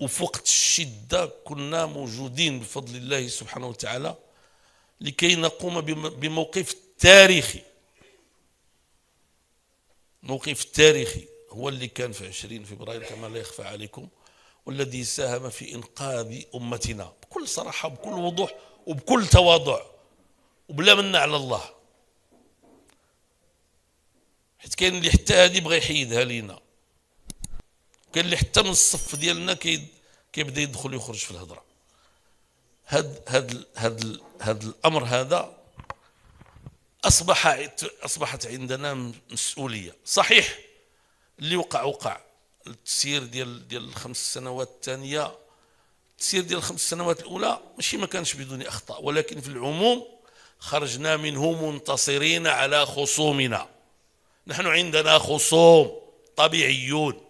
وفي وقت الشدة كنا موجودين بفضل الله سبحانه وتعالى لكي نقوم بموقف تاريخي. موقف تاريخي هو اللي كان في 20 فبراير كما لا يخفى عليكم، والذي ساهم في إنقاذ أمتنا بكل صراحة وبكل وضوح وبكل تواضع وبلا من على الله، حيت كاين اللي حتى هذه بغى يحيدها لينا، كاين اللي حتى من الصف ديالنا كيبدا يدخل ويخرج في الهضره. هاد الامر هذا اصبحت عندنا مسؤوليه. صحيح اللي وقع التسيير ديال الخمس سنوات الثانيه، التسيير ديال الخمس سنوات الاولى ماشي ما كانش بدون اخطاء، ولكن في العموم خرجنا منه منتصرين على خصومنا. نحن عندنا خصوم طبيعيون.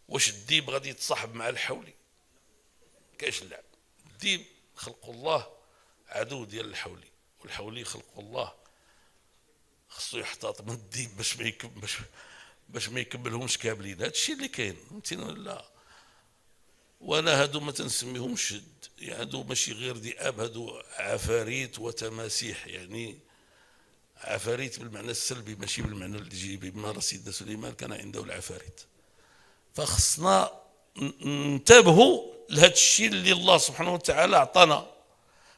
واش الديب غادي يتصاحب مع الحولي؟ كاش اللعب. الديب خلق الله عدو ديال الحولي، والحولي خلق الله خصو يحتاط من الديب باش ما يكملهمش كاملين. هذا الشيء اللي كاين، فهمتينا ولا؟ وانا هادو ما تنسميهمش يعني هادو ماشي غير ذئاب، هادو عفاريت وتماسيح، يعني عفاريت بالمعنى السلبي ماشي بالمعنى الايجابي. بما سيدنا سليمان كان عنده العفاريت. فخصنا ننتبهوا لهذا الشيء اللي الله سبحانه وتعالى اعطانا